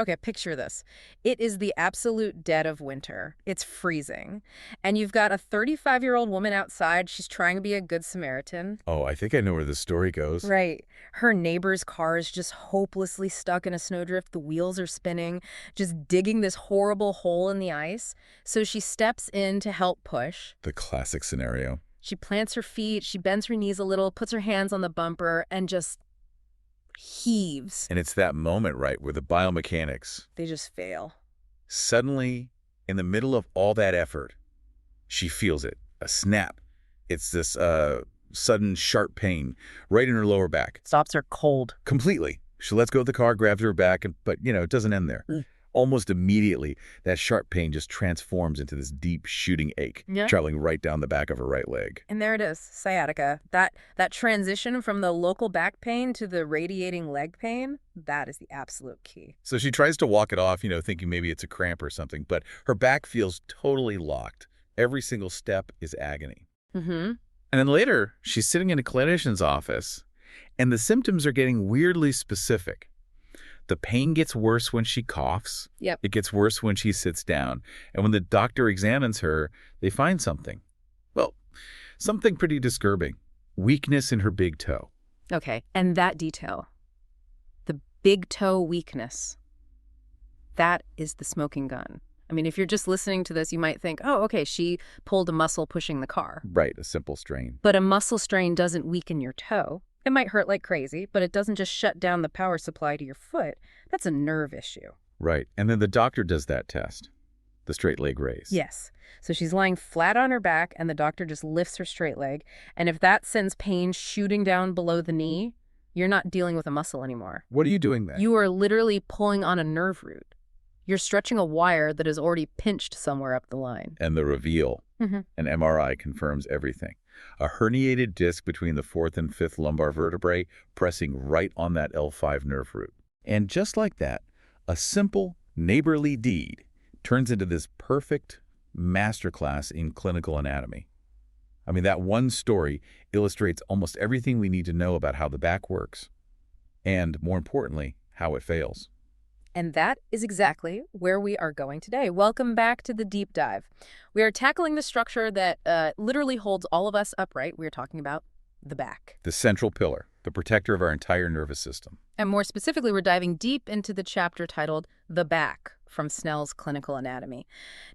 Okay, picture this. It is the absolute dead of winter. It's freezing. And you've got a 35-year-old woman outside. She's trying to be a good Samaritan. Oh, I think I know where this story goes. Right. Her neighbor's car is just hopelessly stuck in a snowdrift. The wheels are spinning, just digging this horrible hole in the ice. So she steps in to help push. The classic scenario. She plants her feet, she bends her knees a little, puts her hands on the bumper, and just heaves. And it's that moment, right, where the biomechanics, They just fail. suddenly, in the middle of all that effort, she feels it, a snap. It's this sudden sharp pain right in her lower back. Stops her cold. Completely. She lets go of the car, grabs her back, but, it doesn't end there. Almost immediately, that sharp pain just transforms into this deep shooting ache, Yeah. traveling right down the back of her right leg. And there it is, sciatica. That transition from the local back pain to the radiating leg pain, that is the absolute key. So she tries to walk it off, thinking maybe it's a cramp or something, but her back feels totally locked. Every single step is agony. Mm-hmm. And then later, she's sitting in a clinician's office, and the symptoms are getting weirdly specific. The pain gets worse when she coughs. Yep. It gets worse when she sits down. And when the doctor examines her, they find something. Well, something pretty disturbing. Weakness in her big toe. Okay, and that detail, the big toe weakness, that is the smoking gun. I mean, if you're just listening to this, you might think, oh, okay, she pulled a muscle pushing the car. Right, a simple strain. But a muscle strain doesn't weaken your toe. It might hurt like crazy, but it doesn't just shut down the power supply to your foot. That's a nerve issue. Right, and then the doctor does that test, the straight leg raise. Yes. So she's lying flat on her back, and the doctor just lifts her straight leg. And if that sends pain shooting down below the knee, you're not dealing with a muscle anymore. What are you doing then? You are literally pulling on a nerve root. You're stretching a wire that is already pinched somewhere up the line. And the reveal, an MRI confirms everything. A herniated disc between the 4th and 5th lumbar vertebrae pressing right on that L5 nerve root. And just like that, a simple neighborly deed turns into this perfect masterclass in clinical anatomy. I mean, that one story illustrates almost everything we need to know about how the back works. And, more importantly, how it fails. And that is exactly where we are going today. Welcome back to the deep dive. We are tackling the structure that literally holds all of us upright. We are talking about the back. The central pillar, the protector of our entire nervous system. And more specifically, we're diving deep into the chapter titled The Back from Snell's Clinical Anatomy.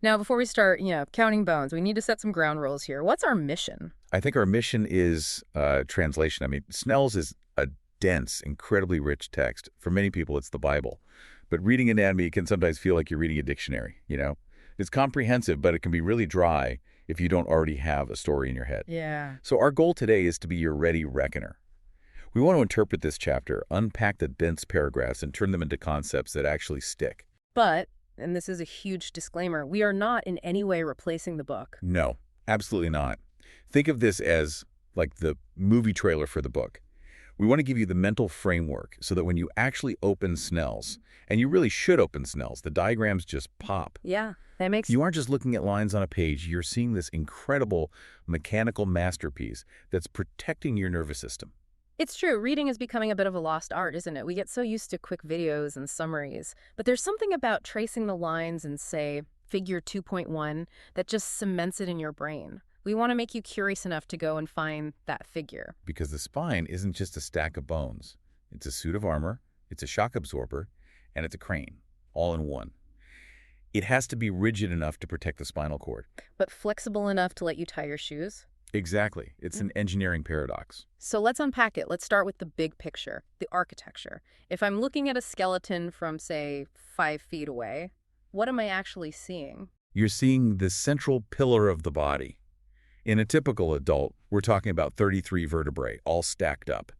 Now, before we start, counting bones, we need to set some ground rules here. What's our mission? I think our mission is translation. I mean, Snell's is a dense, incredibly rich text. For many people, it's the Bible. But reading anatomy can sometimes feel like you're reading a dictionary, It's comprehensive, but it can be really dry if you don't already have a story in your head. Yeah. So our goal today is to be your ready reckoner. We want to interpret this chapter, unpack the dense paragraphs, and turn them into concepts that actually stick. But, and this is a huge disclaimer, we are not in any way replacing the book. No, absolutely not. Think of this as like the movie trailer for the book. We want to give you the mental framework so that when you actually open Snell's, and you really should open Snell's, the diagrams just pop. Yeah, that makes You aren't just looking at lines on a page, you're seeing this incredible mechanical masterpiece that's protecting your nervous system. It's true. Reading is becoming a bit of a lost art, isn't it? We get so used to quick videos and summaries. But there's something about tracing the lines in, say, figure 2.1 that just cements it in your brain. We want to make you curious enough to go and find that figure. Because the spine isn't just a stack of bones. It's a suit of armor, it's a shock absorber, and it's a crane, all in one. It has to be rigid enough to protect the spinal cord. But flexible enough to let you tie your shoes? Exactly. It's an engineering paradox. So let's unpack it. Let's start with the big picture, the architecture. If I'm looking at a skeleton from, say, 5 feet away, what am I actually seeing? You're seeing the central pillar of the body. In a typical adult, we're talking about 33 vertebrae, all stacked up.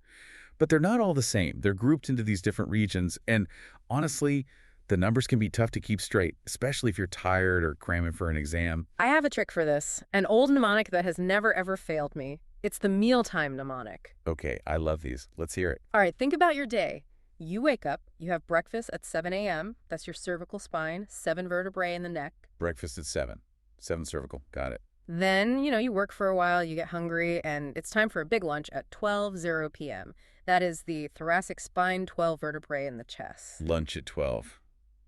But they're not all the same. They're grouped into these different regions, and honestly, the numbers can be tough to keep straight, especially if you're tired or cramming for an exam. I have a trick for this, an old mnemonic that has never ever failed me. It's the mealtime mnemonic. Okay, I love these. Let's hear it. All right, think about your day. You wake up, you have breakfast at 7 a.m. That's your cervical spine, 7 vertebrae in the neck. Breakfast at 7. 7 cervical. Got it. Then, you work for a while, you get hungry, and it's time for a big lunch at 12:00 p.m. That is the thoracic spine, 12 vertebrae in the chest. Lunch at 12.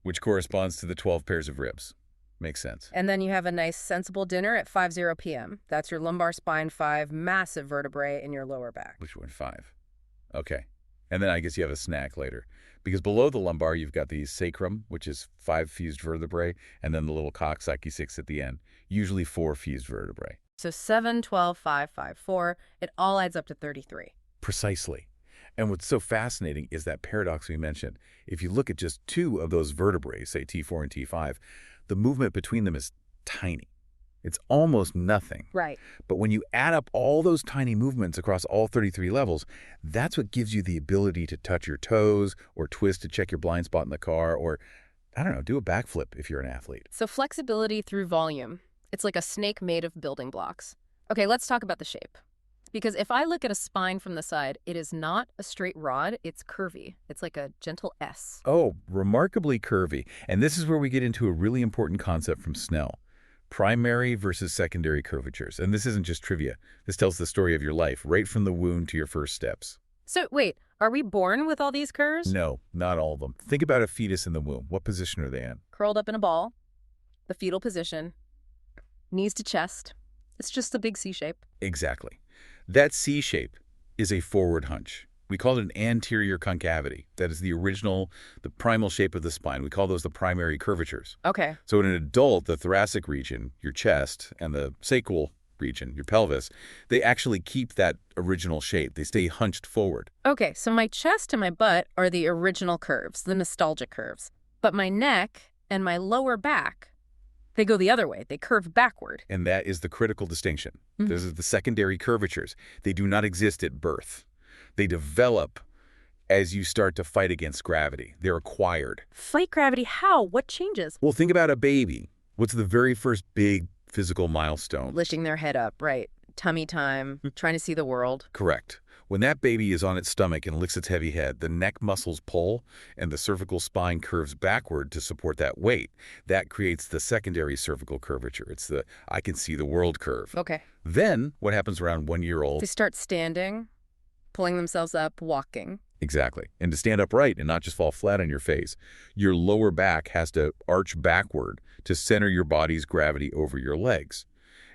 which corresponds to the 12 pairs of ribs. Makes sense. And then you have a nice sensible dinner at 5:00 p.m. That's your lumbar spine 5, massive vertebrae in your lower back. Which one? 5. Okay. And then I guess you have a snack later. Because below the lumbar, you've got the sacrum, which is 5 fused vertebrae, and then the little coxsackie 6 at the end, usually 4 fused vertebrae. So 7, 12, 5, 5, 4, it all adds up to 33. Precisely. And what's so fascinating is that paradox we mentioned. If you look at just 2 of those vertebrae, say T4 and T5, the movement between them is tiny. It's almost nothing. Right. But when you add up all those tiny movements across all 33 levels, that's what gives you the ability to touch your toes or twist to check your blind spot in the car or, I don't know, do a backflip if you're an athlete. So flexibility through volume. It's like a snake made of building blocks. Okay, let's talk about the shape. Because if I look at a spine from the side, it is not a straight rod, it's curvy. It's like a gentle S. Oh, remarkably curvy. And this is where we get into a really important concept from Snell. Primary versus secondary curvatures. And this isn't just trivia. This tells the story of your life, right from the womb to your first steps. So wait, are we born with all these curves? No, not all of them. Think about a fetus in the womb. What position are they in? Curled up in a ball, the fetal position, knees to chest. It's just a big C shape. Exactly. That C shape is a forward hunch. We call it an anterior concavity. That is the primal shape of the spine. We call those the primary curvatures. Okay. So in an adult, the thoracic region, your chest, and the sacral region, your pelvis, they actually keep that original shape. They stay hunched forward. Okay, so my chest and my butt are the original curves, the nostalgic curves. But my neck and my lower back, they go the other way. They curve backward. And that is the critical distinction. This is the secondary curvatures. They do not exist at birth. They develop as you start to fight against gravity. They're acquired. Fight gravity? How? What changes? Well, think about a baby. What's the very first big physical milestone? Lifting their head up, right. Tummy time, trying to see the world. Correct. When that baby is on its stomach and licks its heavy head, the neck muscles pull and the cervical spine curves backward to support that weight. That creates the secondary cervical curvature. It's the I can see the world curve. Okay. Then what happens around 1 year old? They start standing, pulling themselves up, walking. Exactly. And to stand upright and not just fall flat on your face, your lower back has to arch backward to center your body's gravity over your legs.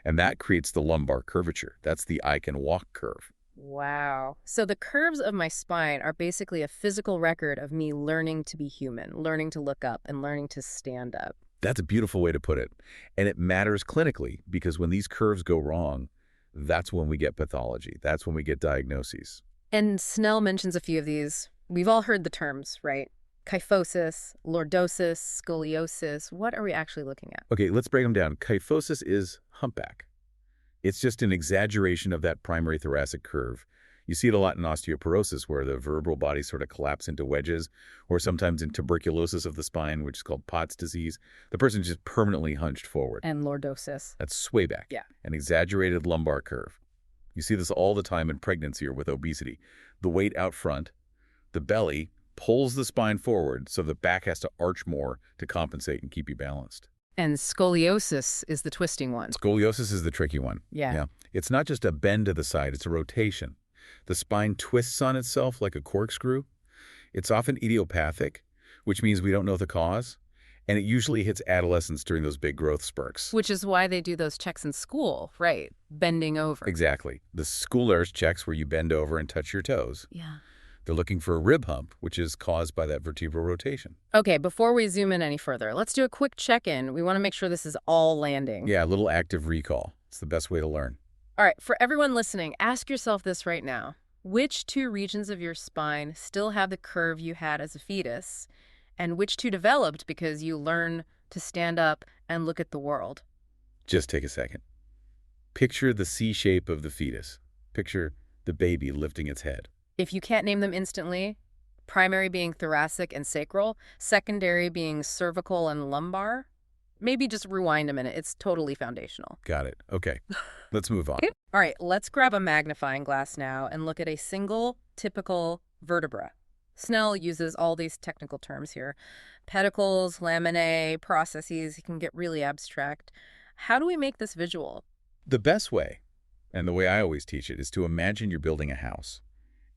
And that creates the lumbar curvature. That's the I can walk curve. Wow. So the curves of my spine are basically a physical record of me learning to be human, learning to look up, and learning to stand up. That's a beautiful way to put it. And it matters clinically because when these curves go wrong, that's when we get pathology. That's when we get diagnoses. And Snell mentions a few of these. We've all heard the terms, right? Kyphosis, lordosis, scoliosis. What are we actually looking at? Okay, let's break them down. Kyphosis is humpback. It's just an exaggeration of that primary thoracic curve. You see it a lot in osteoporosis where the vertebral bodies sort of collapse into wedges, or sometimes in tuberculosis of the spine, which is called Pott's disease. The person's just permanently hunched forward. And lordosis. That's sway back. Yeah. An exaggerated lumbar curve. You see this all the time in pregnancy or with obesity. The weight out front, the belly pulls the spine forward so the back has to arch more to compensate and keep you balanced. And scoliosis is the twisting one. Scoliosis is the tricky one. Yeah. It's not just a bend to the side, it's a rotation. The spine twists on itself like a corkscrew. It's often idiopathic, which means we don't know the cause. And it usually hits adolescence during those big growth spurts. Which is why they do those checks in school, right? Bending over. Exactly. The schoolers checks where you bend over and touch your toes. Yeah. They're looking for a rib hump, which is caused by that vertebral rotation. Okay, before we zoom in any further, let's do a quick check-in. We want to make sure this is all landing. Yeah, a little active recall. It's the best way to learn. All right, for everyone listening, ask yourself this right now. Which 2 regions of your spine still have the curve you had as a fetus? And which 2 developed because you learn to stand up and look at the world? Just take a second. Picture the C shape of the fetus. Picture the baby lifting its head. If you can't name them instantly, primary being thoracic and sacral, secondary being cervical and lumbar, maybe just rewind a minute. It's totally foundational. Got it. Okay, let's move on. All right, let's grab a magnifying glass now and look at a single typical vertebra. Snell uses all these technical terms here. Pedicles, laminae, processes, it can get really abstract. How do we make this visual? The best way, and the way I always teach it, is to imagine you're building a house.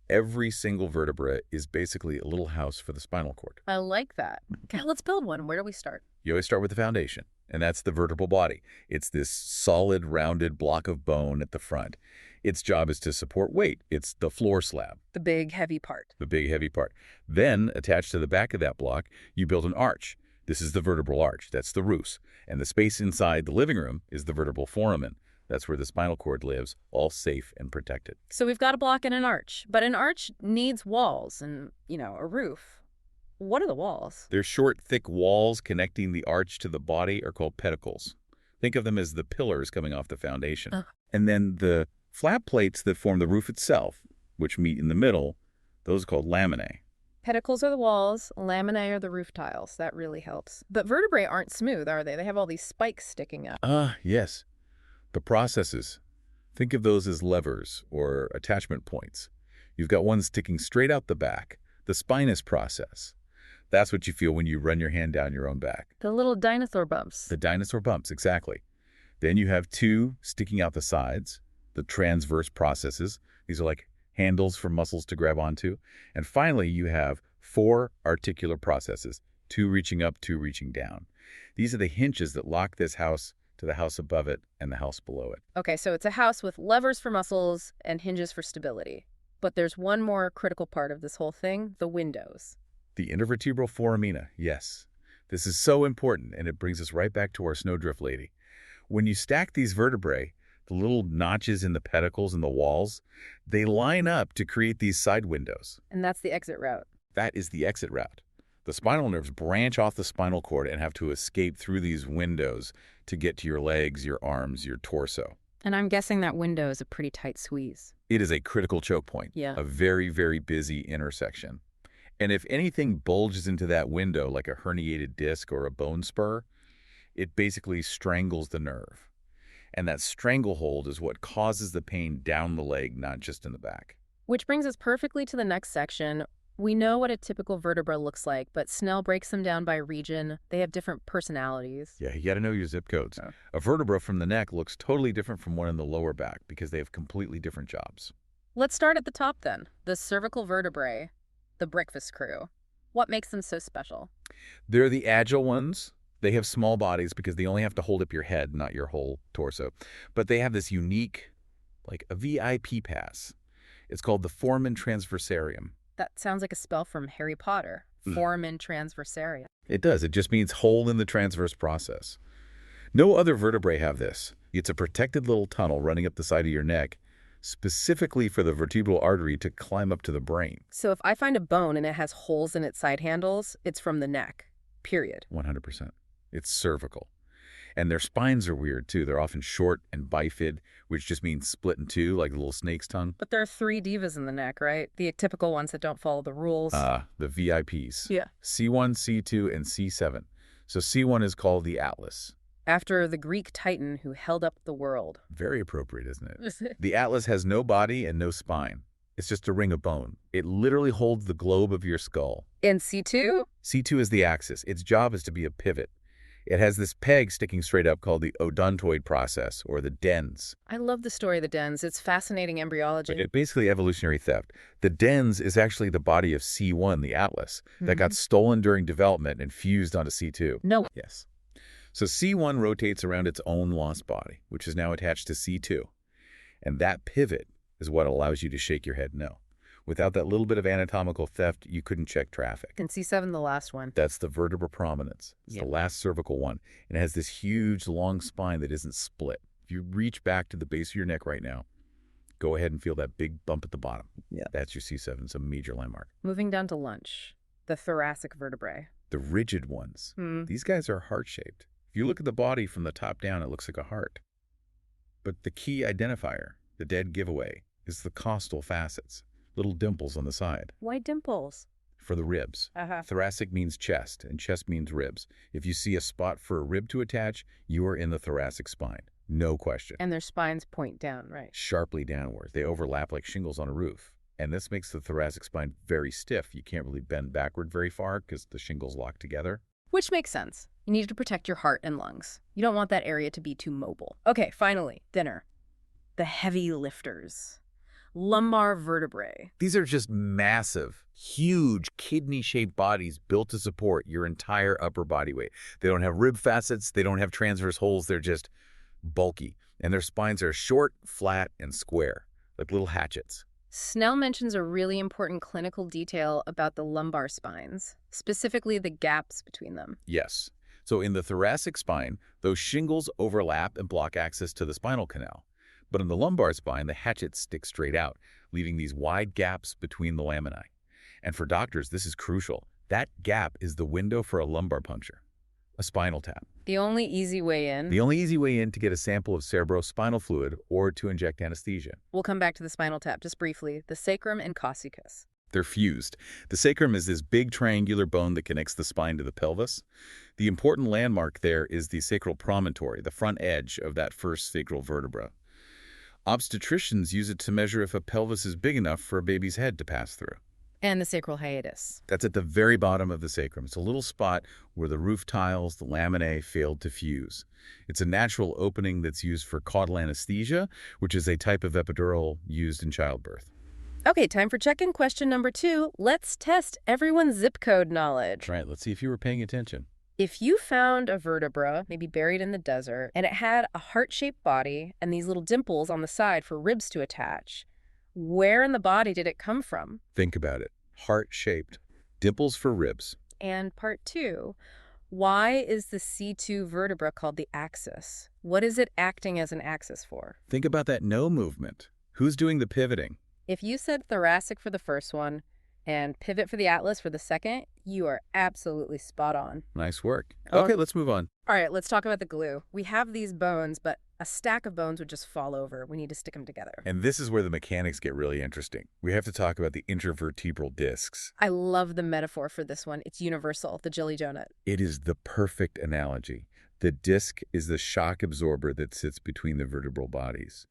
Every single vertebra is basically a little house for the spinal cord. I like that. Okay, let's build one. Where do we start? You always start with the foundation, and that's the vertebral body. It's this solid, rounded block of bone at the front. Its job is to support weight. It's the floor slab, The big, heavy part. the big, heavy part. Then, attached to the back of that block, you build an arch. This is the vertebral arch. That's the rus. And the space inside the living room is the vertebral foramen. That's where the spinal cord lives, all safe and protected. So we've got a block and an arch. But an arch needs walls and, a roof. What are the walls? Their short, thick walls connecting the arch to the body are called pedicles. Think of them as the pillars coming off the foundation. And then the flat plates that form the roof itself, which meet in the middle, those are called laminae. Pedicles are the walls, laminae are the roof tiles. That really helps. But vertebrae aren't smooth, are they? They have all these spikes sticking up. Yes. The processes. Think of those as levers or attachment points. You've got one sticking straight out the back, the spinous process. That's what you feel when you run your hand down your own back. The little dinosaur bumps. The dinosaur bumps, exactly. Then you have two sticking out the sides, the transverse processes. These are like handles for muscles to grab onto. And finally, you have four articular processes, two reaching up, two reaching down. These are the hinges that lock this house to the house above it and the house below it. Okay, so it's a house with levers for muscles and hinges for stability. But there's one more critical part of this whole thing, the windows. The intervertebral foramina, yes. This is so important, and it brings us right back to our snowdrift lady. When you stack these vertebrae, the little notches in the pedicles and the walls, they line up to create these side windows. And that's the exit route. That is the exit route. The spinal nerves branch off the spinal cord and have to escape through these windows to get to your legs, your arms, your torso. And I'm guessing that window is a pretty tight squeeze. It is a critical choke point, Yeah. a very, very busy intersection. And if anything bulges into that window like a herniated disc or a bone spur, it basically strangles the nerve. And that stranglehold is what causes the pain down the leg, not just in the back. Which brings us perfectly to the next section. We know what a typical vertebra looks like, but Snell breaks them down by region. They have different personalities. Yeah, you got to know your zip codes. Oh. A vertebra from the neck looks totally different from one in the lower back because they have completely different jobs. Let's start at the top then. The cervical vertebrae, the breakfast crew. What makes them so special? They're the agile ones. They have small bodies because they only have to hold up your head, not your whole torso. But they have this unique, like a VIP pass. It's called the foramen transversarium. That sounds like a spell from Harry Potter. Foramen transversaria. It does. It just means hole in the transverse process. No other vertebrae have this. It's a protected little tunnel running up the side of your neck, specifically for the vertebral artery to climb up to the brain. So if I find a bone and it has holes in its side handles, it's from the neck. Period. 100%. It's cervical. And their spines are weird, too. They're often short and bifid, which just means split in two, like a little snake's tongue. But there are three divas in the neck, right? The typical ones that don't follow the rules. The VIPs. Yeah. C1, C2, and C7. So C1 is called the Atlas. After the Greek titan who held up the world. Very appropriate, isn't it? The Atlas has no body and no spine. It's just a ring of bone. It literally holds the globe of your skull. And C2? C2 is the axis. Its job is to be a pivot. It has this peg sticking straight up called the odontoid process, or the dens. I love the story of the dens. It's fascinating embryology. It's basically evolutionary theft. The dens is actually the body of C1, the Atlas, that got stolen during development and fused onto C2. No. Yes. So C1 rotates around its own lost body, which is now attached to C2. And that pivot is what allows you to shake your head no. Without that little bit of anatomical theft, you couldn't check traffic. And C7, the last one. That's the vertebral prominence. It's Yeah. the last cervical one. And it has this huge, long spine that isn't split. If you reach back to the base of your neck right now, go ahead and feel that big bump at the bottom. Yeah. That's your C7. It's a major landmark. Moving down to lunch. The thoracic vertebrae. The rigid ones. These guys are heart-shaped. If you look at the body from the top down, it looks like a heart. But the key identifier, the dead giveaway, is the costal facets. Little dimples on the side. Why dimples? For the ribs. Thoracic means chest, and chest means ribs. If you see a spot for a rib to attach, you are in the thoracic spine. No question. And their spines point down, right? Sharply downward. They overlap like shingles on a roof. And this makes the thoracic spine very stiff. You can't really bend backward very far because the shingles lock together. Which makes sense. You need to protect your heart and lungs. You don't want that area to be too mobile. Okay, finally, dinner. The heavy lifters. lumbar vertebrae. These are just massive, huge, kidney-shaped bodies built to support your entire upper body weight. They don't have rib facets, they don't have transverse holes, they're just bulky. And their spines are short, flat, and square, like little hatchets. Snell mentions a really important clinical detail about the lumbar spines, specifically the gaps between them. Yes. So in the thoracic spine, those shingles overlap and block access to the spinal canal. But in the lumbar spine, the hatchets stick straight out, leaving these wide gaps between the laminae. And for doctors, this is crucial. That gap is the window for a lumbar puncture, a spinal tap. The only easy way in. The only easy way in to get a sample of cerebrospinal fluid or to inject anesthesia. We'll come back to the spinal tap just briefly. The sacrum and coccygis. They're fused. The sacrum is this big triangular bone that connects the spine to the pelvis. The important landmark there is the sacral promontory, the front edge of that first sacral vertebra. Obstetricians use it to measure if a pelvis is big enough for a baby's head to pass through. And the sacral hiatus. That's at the very bottom of the sacrum. It's a little spot where the roof tiles, the laminae, failed to fuse. It's a natural opening that's used for caudal anesthesia, which is a type of epidural used in childbirth. Okay, time for check-in question number 2. Let's test everyone's zip code knowledge. Right, let's see if you were paying attention. If you found a vertebra, maybe buried in the desert, and it had a heart-shaped body and these little dimples on the side for ribs to attach, where in the body did it come from? Think about it. Heart-shaped. Dimples for ribs. And part 2, why is the C2 vertebra called the axis? What is it acting as an axis for? Think about that no movement. Who's doing the pivoting? If you said thoracic for the first one and pivot for the atlas for the second, you are absolutely spot on. Nice work. Okay, let's move on. All right, let's talk about the glue. We have these bones, but a stack of bones would just fall over. We need to stick them together. And this is where the mechanics get really interesting. We have to talk about the intervertebral discs. I love the metaphor for this one. It's universal, the jelly donut. It is the perfect analogy. The disc is the shock absorber that sits between the vertebral bodies.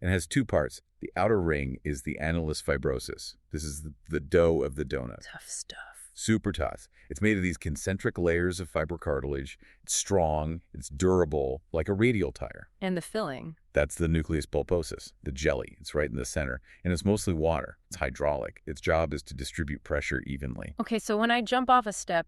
And has two parts. The outer ring is the annulus fibrosus. This is the dough of the donut. Tough stuff. Super tough. It's made of these concentric layers of fibrocartilage. It's strong, it's durable, like a radial tire. And the filling. That's the nucleus pulposus, the jelly. It's right in the center. And it's mostly water. It's hydraulic. Its job is to distribute pressure evenly. Okay, so when I jump off a step,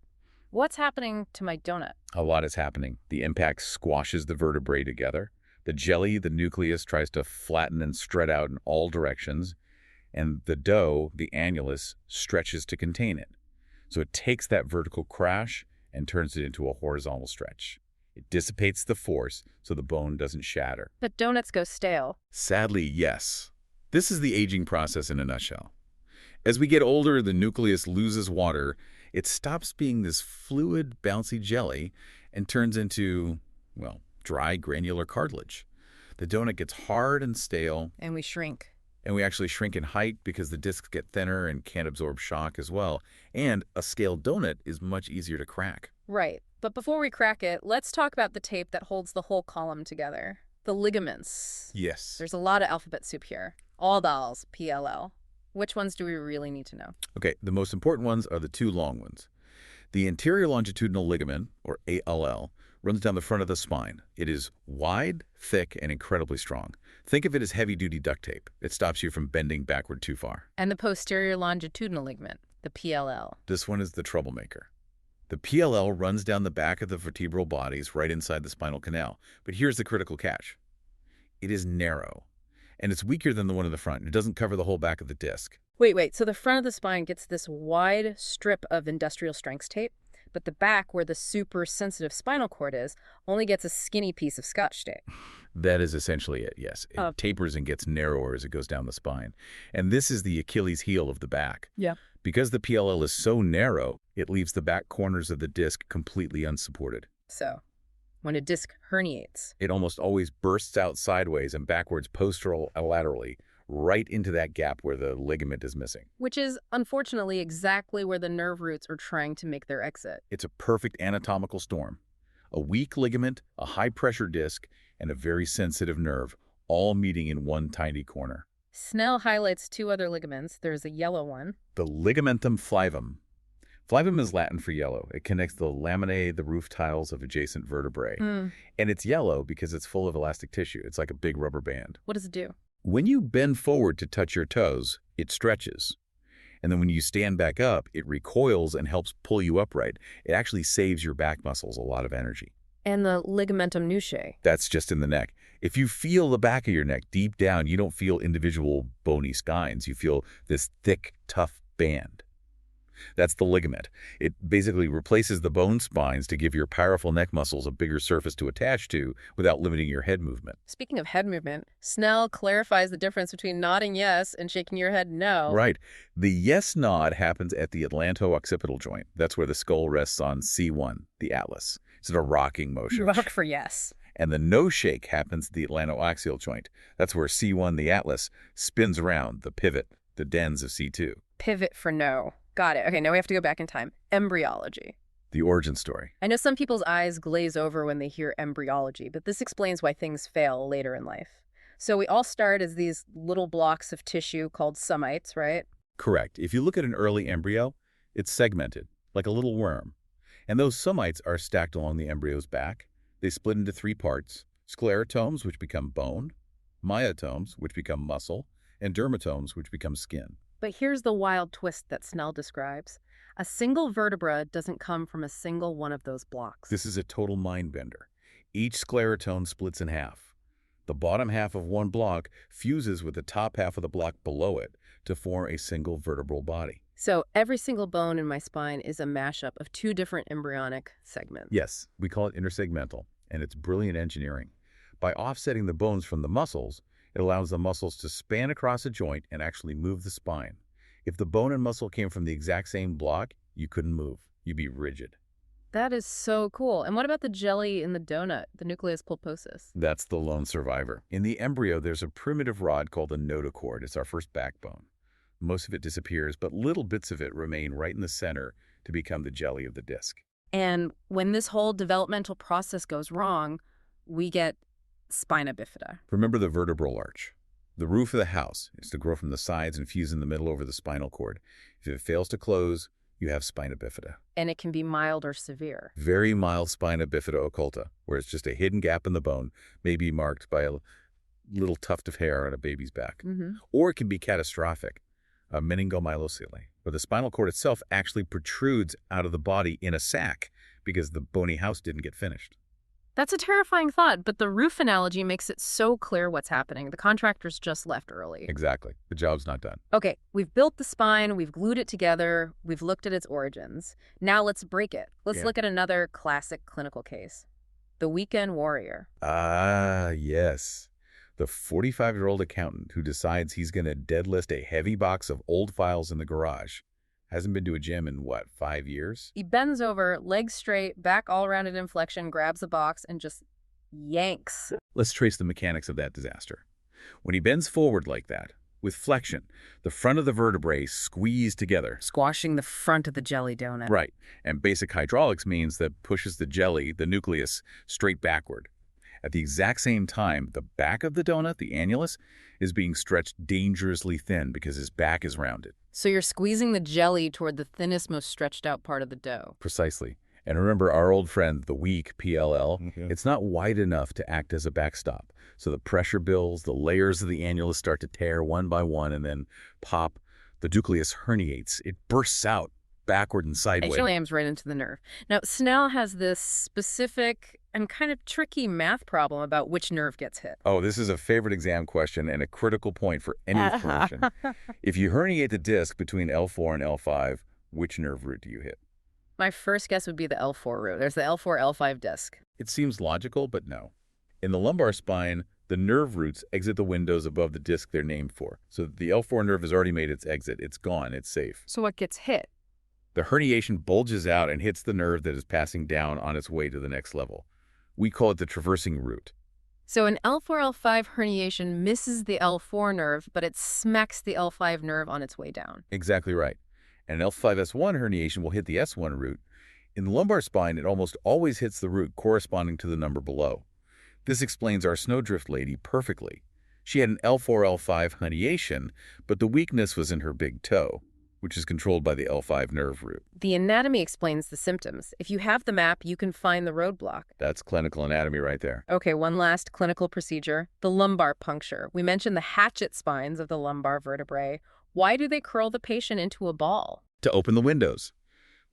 what's happening to my donut? A lot is happening. The impact squashes the vertebrae together. The jelly, the nucleus, tries to flatten and spread out in all directions. And the dough, the annulus, stretches to contain it. So it takes that vertical crash and turns it into a horizontal stretch. It dissipates the force so the bone doesn't shatter. But donuts go stale. Sadly, yes. This is the aging process in a nutshell. As we get older, the nucleus loses water. It stops being this fluid, bouncy jelly and turns into, well, dry, granular cartilage. The donut gets hard and stale. And we shrink. And we actually shrink in height because the discs get thinner and can't absorb shock as well. And a scaled donut is much easier to crack. Right. But before we crack it, let's talk about the tape that holds the whole column together. The ligaments. Yes. There's a lot of alphabet soup here. All dolls, PLL. Which ones do we really need to know? Okay, the most important ones are the two long ones. The anterior longitudinal ligament, or ALL, runs down the front of the spine. It is wide, thick, and incredibly strong. Think of it as heavy-duty duct tape. It stops you from bending backward too far. And the posterior longitudinal ligament, the PLL. This one is the troublemaker. The PLL runs down the back of the vertebral bodies right inside the spinal canal. But here's the critical catch. It is narrow, and it's weaker than the one in the front. It doesn't cover the whole back of the disc. Wait. So the front of the spine gets this wide strip of industrial strength tape, but the back, where the super sensitive spinal cord is, only gets a skinny piece of Scotch tape. That is essentially it, yes. It tapers and gets narrower as it goes down the spine. And this is the Achilles heel of the back. Yeah. Because the PLL is so narrow, it leaves the back corners of the disc completely unsupported. So, when a disc herniates, it almost always bursts out sideways and backwards posterolaterally, right into that gap where the ligament is missing. Which is, unfortunately, exactly where the nerve roots are trying to make their exit. It's a perfect anatomical storm. A weak ligament, a high-pressure disc, and a very sensitive nerve, all meeting in one tiny corner. Snell highlights two other ligaments. There's a yellow one. The ligamentum flavum. Flavum is Latin for yellow. It connects the laminae, the roof tiles of adjacent vertebrae. And it's yellow because it's full of elastic tissue. It's like a big rubber band. What does it do? When you bend forward to touch your toes, it stretches. And then when you stand back up, it recoils and helps pull you upright. It actually saves your back muscles a lot of energy. And the ligamentum nuchae. That's just in the neck. If you feel the back of your neck deep down, you don't feel individual bony spines. You feel this thick, tough band. That's the ligament. It basically replaces the bone spines to give your powerful neck muscles a bigger surface to attach to without limiting your head movement. Speaking of head movement, Snell clarifies the difference between nodding yes and shaking your head no. Right. The yes nod happens at the atlanto-occipital joint. That's where the skull rests on C1, the atlas. It's a rocking motion. Rock for yes. And the no shake happens at the atlanto-axial joint. That's where C1, the atlas, spins around, the pivot, the dens of C2. Pivot for no. Got it. Okay, now we have to go back in time. Embryology. The origin story. I know some people's eyes glaze over when they hear embryology, but this explains why things fail later in life. So we all start as these little blocks of tissue called somites, right? Correct. If you look at an early embryo, it's segmented, like a little worm. And those somites are stacked along the embryo's back. They split into 3 parts: sclerotomes, which become bone, myotomes, which become muscle, and dermatomes, which become skin. But here's the wild twist that Snell describes. A single vertebra doesn't come from a single one of those blocks. This is a total mind bender. Each sclerotome splits in half. The bottom half of one block fuses with the top half of the block below it to form a single vertebral body. So every single bone in my spine is a mashup of 2 different embryonic segments. Yes, we call it intersegmental, and it's brilliant engineering. By offsetting the bones from the muscles, it allows the muscles to span across a joint and actually move the spine. If the bone and muscle came from the exact same block, you couldn't move. You'd be rigid. That is so cool. And what about the jelly in the donut, the nucleus pulposus? That's the lone survivor. In the embryo, there's a primitive rod called the notochord. It's our first backbone. Most of it disappears, but little bits of it remain right in the center to become the jelly of the disc. And when this whole developmental process goes wrong, we get spina bifida. Remember the vertebral arch. The roof of the house is to grow from the sides and fuse in the middle over the spinal cord. If it fails to close, you have spina bifida. And it can be mild or severe. Very mild spina bifida occulta, where it's just a hidden gap in the bone, maybe marked by a little tuft of hair on a baby's back. Or it can be catastrophic, a meningomyelocele, where the spinal cord itself actually protrudes out of the body in a sac because the bony house didn't get finished. That's a terrifying thought, but the roof analogy makes it so clear what's happening. The contractors just left early. Exactly. The job's not done. Okay, we've built the spine, we've glued it together, we've looked at its origins. Now let's break it. Let's look at another classic clinical case. The weekend warrior. Ah, yes. The 45-year-old accountant who decides he's going to deadlift a heavy box of old files in the garage. Hasn't been to a gym in, 5 years? He bends over, legs straight, back all around in inflection, grabs the box, and just yanks. Let's trace the mechanics of that disaster. When he bends forward like that, with flexion, the front of the vertebrae squeeze together. Squashing the front of the jelly donut. Right. And basic hydraulics means that pushes the jelly, the nucleus, straight backward. At the exact same time, the back of the donut, the annulus, is being stretched dangerously thin because his back is rounded. So you're squeezing the jelly toward the thinnest, most stretched out part of the dough. Precisely. And remember our old friend, the weak PLL? It's not wide enough to act as a backstop. So the pressure builds, the layers of the annulus start to tear one by one, and then pop. The nucleus herniates. It bursts out backward and sideways. It jams right into the nerve. Now, Snell has this specific and kind of tricky math problem about which nerve gets hit. Oh, this is a favorite exam question and a critical point for any clinician. If you herniate the disc between L4 and L5, which nerve root do you hit? My first guess would be the L4 root. There's the L4, L5 disc. It seems logical, but no. In the lumbar spine, the nerve roots exit the windows above the disc they're named for. So the L4 nerve has already made its exit. It's gone. It's safe. So what gets hit? The herniation bulges out and hits the nerve that is passing down on its way to the next level. We call it the traversing root. So an L4, L5 herniation misses the L4 nerve, but it smacks the L5 nerve on its way down. Exactly right. And an L5S1 herniation will hit the S1 root. In the lumbar spine, it almost always hits the root corresponding to the number below. This explains our snowdrift lady perfectly. She had an L4, L5 herniation, but the weakness was in her big toe. which is controlled by the L5 nerve root. The anatomy explains the symptoms. If you have the map, you can find the roadblock. That's clinical anatomy right there. Okay, one last clinical procedure, the lumbar puncture. We mentioned the hatchet spines of the lumbar vertebrae. Why do they curl the patient into a ball? To open the windows.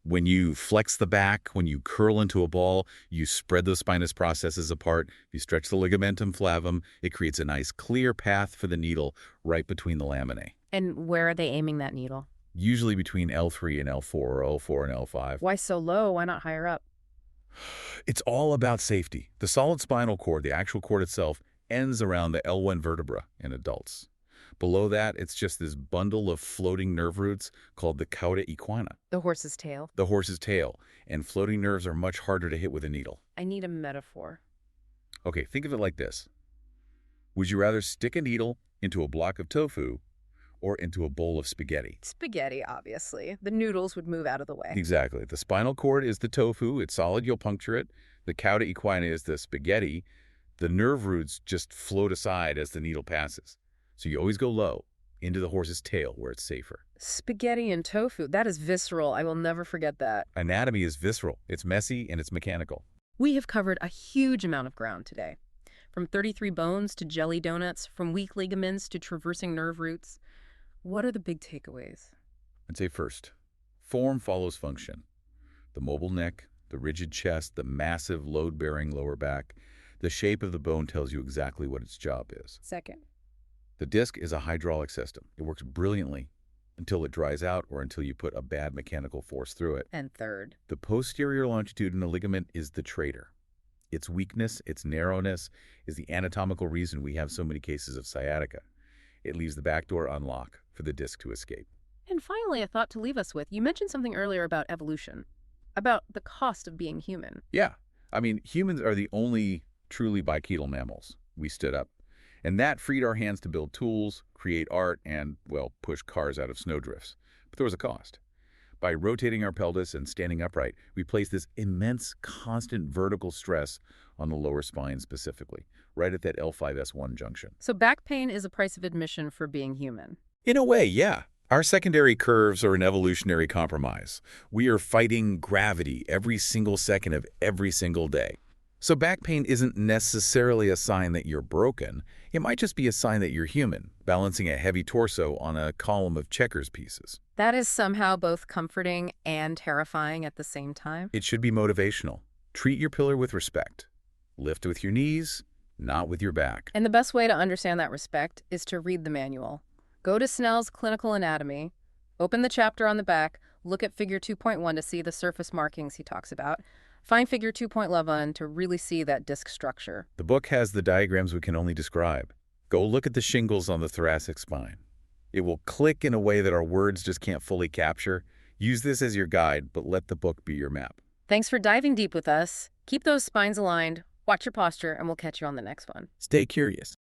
When you flex the back, when you curl into a ball, you spread those spinous processes apart. You stretch the ligamentum flavum. It creates a nice clear path for the needle right between the laminae. And where are they aiming that needle? Usually between L3 and L4 or L4 and L5. Why so low? Why not higher up? It's all about safety. The solid spinal cord, the actual cord itself, ends around the L1 vertebra in adults. Below that, it's just this bundle of floating nerve roots called the cauda equina, The horse's tail. the horse's tail, and floating nerves are much harder to hit with a needle. I need a metaphor. Okay, think of it like this. Would you rather stick a needle into a block of tofu or into a bowl of spaghetti? Spaghetti, obviously. The noodles would move out of the way. Exactly. The spinal cord is the tofu. It's solid. You'll puncture it. The cauda equina is the spaghetti. The nerve roots just float aside as the needle passes. So you always go low, into the horse's tail where it's safer. Spaghetti and tofu. That is visceral. I will never forget that. Anatomy is visceral. It's messy and it's mechanical. We have covered a huge amount of ground today. From 33 bones to jelly donuts, from weak ligaments to traversing nerve roots. What are the big takeaways? I'd say first, form follows function. The mobile neck, the rigid chest, the massive load-bearing lower back. The shape of the bone tells you exactly what its job is. Second, The disc is a hydraulic system. It works brilliantly until it dries out or until you put a bad mechanical force through it. and third, The posterior longitudinal ligament is the traitor. Its weakness, its narrowness, is the anatomical reason we have so many cases of sciatica. It leaves the back door unlocked for the disc to escape. and finally, a thought to leave us with. You mentioned something earlier about evolution, about the cost of being human. Yeah, I mean, humans are the only truly bipedal mammals. We stood up. And that freed our hands to build tools, create art, and, well, push cars out of snowdrifts. But there was a cost. By rotating our pelvis and standing upright, we placed this immense, constant vertical stress on the lower spine specifically, right at that L5S1 junction. So back pain is a price of admission for being human. In a way, yeah. Our secondary curves are an evolutionary compromise. We are fighting gravity every single second of every single day. So back pain isn't necessarily a sign that you're broken. It might just be a sign that you're human, balancing a heavy torso on a column of checkers pieces. That is somehow both comforting and terrifying at the same time. It should be motivational. Treat your pillar with respect. Lift with your knees, not with your back. And the best way to understand that respect is to read the manual. Go to Snell's Clinical Anatomy, open the chapter on the back, look at Figure 2.1 to see the surface markings he talks about. Find Figure 2.11 to really see that disc structure. The book has the diagrams we can only describe. Go look at the shingles on the thoracic spine. It will click in a way that our words just can't fully capture. Use this as your guide, but let the book be your map. Thanks for diving deep with us. Keep those spines aligned, watch your posture, and we'll catch you on the next one. Stay curious.